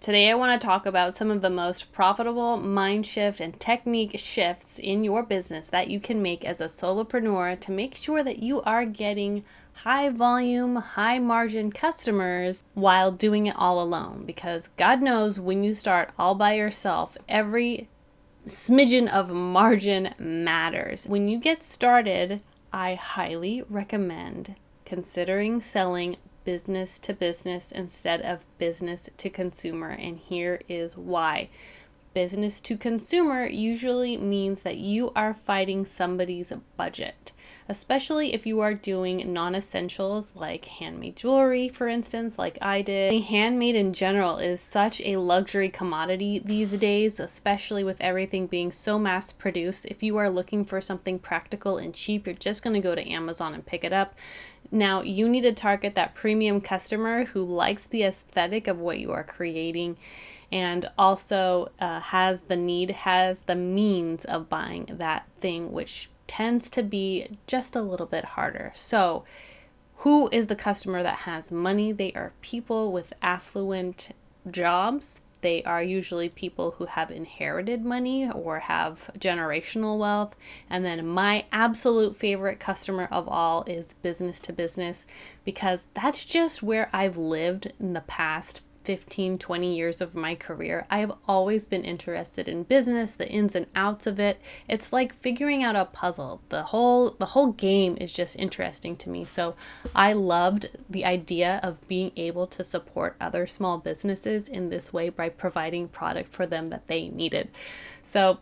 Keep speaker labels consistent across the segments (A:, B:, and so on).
A: Today I want to talk about some of the most profitable mind shift and technique shifts in your business that you can make as a solopreneur to make sure that you are getting high volume, high margin customers while doing it all alone. Because God knows when you start all by yourself, every smidgen of margin matters. When you get started, I highly recommend considering selling business to business instead of business to consumer. And here is why. Business to consumer usually means that you are fighting somebody's budget, especially if you are doing non-essentials like handmade jewelry, for instance, like I did. Handmade in general is such a luxury commodity these days, especially with everything being so mass produced. If you are looking for something practical and cheap, you're just going to go to Amazon and pick it up. Now, you need to target that premium customer who likes the aesthetic of what you are creating and also has the means of buying that thing, which tends to be just a little bit harder. So, who is the customer that has money? They are people with affluent jobs. They are usually people who have inherited money or have generational wealth. And then my absolute favorite customer of all is business to business, because that's just where I've lived in the past 15, 20 years of my career. I have always been interested in business, the ins and outs of it. It's like figuring out a puzzle. The whole game is just interesting to me. So I loved the idea of being able to support other small businesses in this way by providing product for them that they needed. So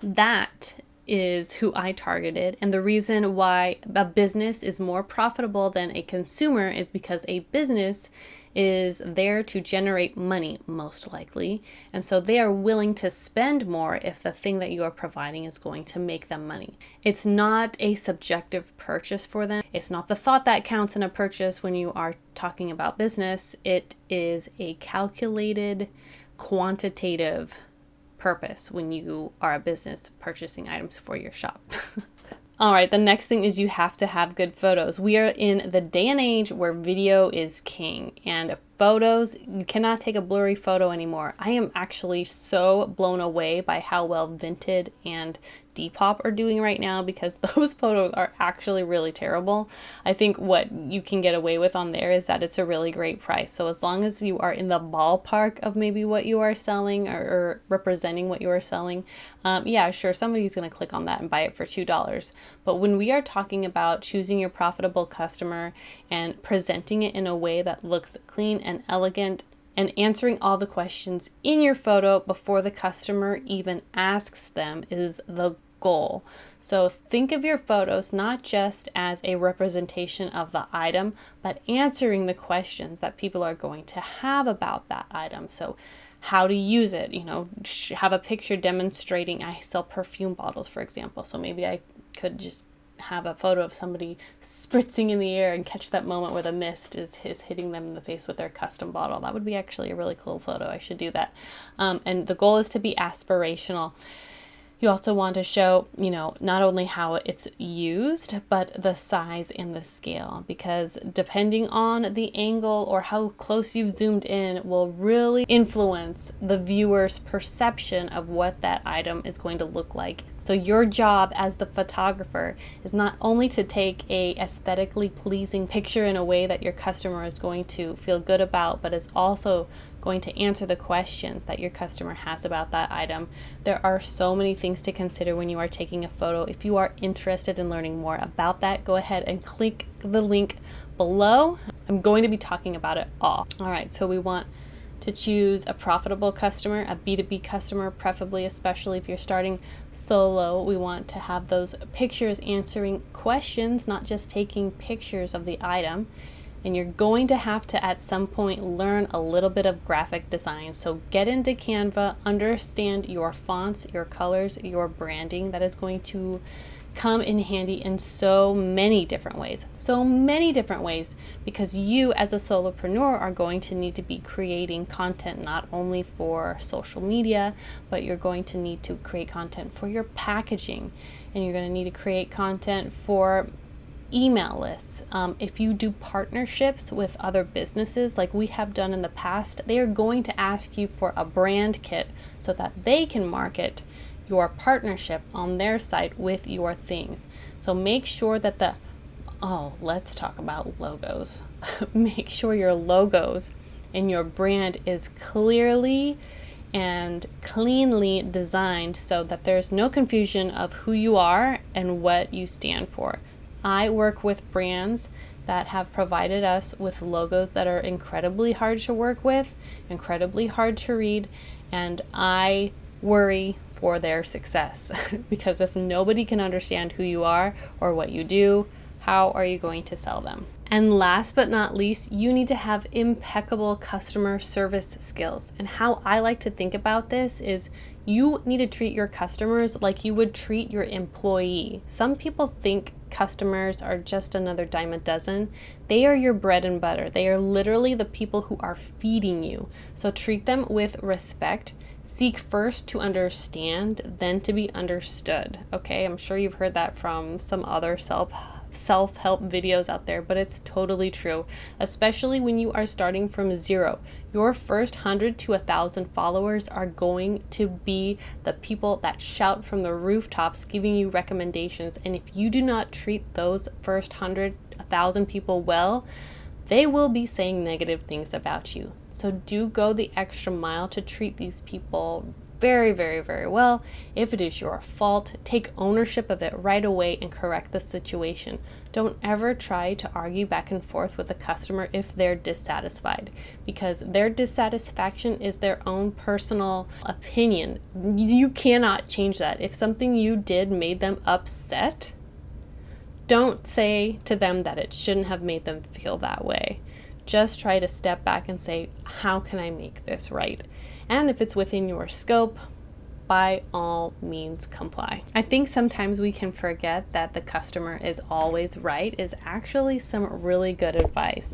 A: that is who I targeted. And the reason why a business is more profitable than a consumer is because a business is there to generate money, most likely. And so they are willing to spend more if the thing that you are providing is going to make them money. It's not a subjective purchase for them. It's not the thought that counts in a purchase when you are talking about business. It is a calculated, quantitative purpose when you are a business purchasing items for your shop. All right, the next thing is you have to have good photos. We are in the day and age where video is king, and photos, you cannot take a blurry photo anymore. I am actually so blown away by how well Vinted and Depop are doing right now, because those photos are actually really terrible. I think what you can get away with on there is that it's a really great price. So as long as you are in the ballpark of maybe what you are selling or representing what you are selling, yeah, sure, somebody's going to click on that and buy it for $2. But when we are talking about choosing your profitable customer and presenting it in a way that looks clean and elegant, and answering all the questions in your photo before the customer even asks them is the goal. So think of your photos not just as a representation of the item, but answering the questions that people are going to have about that item. So how to use it, have a picture demonstrating. I sell perfume bottles, for example. So maybe I could just have a photo of somebody spritzing in the air and catch that moment where the mist is hitting them in the face with their custom bottle. That would be actually a really cool photo. I should do that. And the goal is to be aspirational. You also want to show, not only how it's used, but the size and the scale, because depending on the angle or how close you've zoomed in will really influence the viewer's perception of what that item is going to look like. So your job as the photographer is not only to take a aesthetically pleasing picture in a way that your customer is going to feel good about, but is also going to answer the questions that your customer has about that item. There are so many things to consider when you are taking a photo. If you are interested in learning more about that, go ahead and click the link below. I'm going to be talking about it all. All right, so we want to choose a profitable customer, a B2B customer, preferably, especially if you're starting solo. We want to have those pictures answering questions, not just taking pictures of the item. And you're going to have to, at some point, learn a little bit of graphic design. So get into Canva, understand your fonts, your colors, your branding. That is going to come in handy in so many different ways, because you as a solopreneur are going to need to be creating content not only for social media, but you're going to need to create content for your packaging, and you're going to need to create content for email lists. If you do partnerships with other businesses like we have done in the past, they are going to ask you for a brand kit so that they can market your partnership on their site with your things. So make sure that let's talk about logos. Make sure your logos and your brand is clearly and cleanly designed so that there's no confusion of who you are and what you stand for. I work with brands that have provided us with logos that are incredibly hard to work with, incredibly hard to read, and I worry for their success because if nobody can understand who you are or what you do, how are you going to sell them? And last but not least, you need to have impeccable customer service skills. And how I like to think about this is you need to treat your customers like you would treat your employee. Some people think customers are just another dime a dozen. They are your bread and butter. They are literally the people who are feeding you. So treat them with respect. Seek first to understand, then to be understood. Okay, I'm sure you've heard that from some other self-help videos out there, but it's totally true, especially when you are starting from zero. Your first 100 to 1,000 followers are going to be the people that shout from the rooftops giving you recommendations, and if you do not treat those first 100, 1,000 people well, they will be saying negative things about you. So do go the extra mile to treat these people very, very, very well. If it is your fault, take ownership of it right away and correct the situation. Don't ever try to argue back and forth with a customer if they're dissatisfied, because their dissatisfaction is their own personal opinion. You cannot change that. If something you did made them upset, don't say to them that it shouldn't have made them feel that way. Just try to step back and say, how can I make this right? And if it's within your scope, by all means comply. I think sometimes we can forget that the customer is always right is actually some really good advice.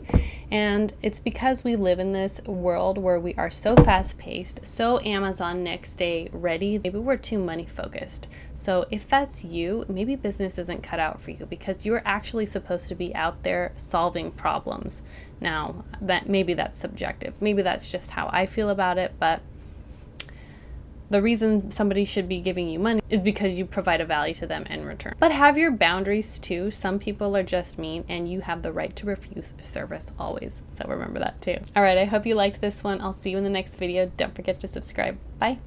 A: And it's because we live in this world where we are so fast-paced, so Amazon next day ready. Maybe we're too money focused. So if that's you, maybe business isn't cut out for you because you're actually supposed to be out there solving problems. Now, maybe that's subjective. Maybe that's just how I feel about it, but the reason somebody should be giving you money is because you provide a value to them in return. But have your boundaries too. Some people are just mean and you have the right to refuse service always. So remember that too. All right, I hope you liked this one. I'll see you in the next video. Don't forget to subscribe. Bye.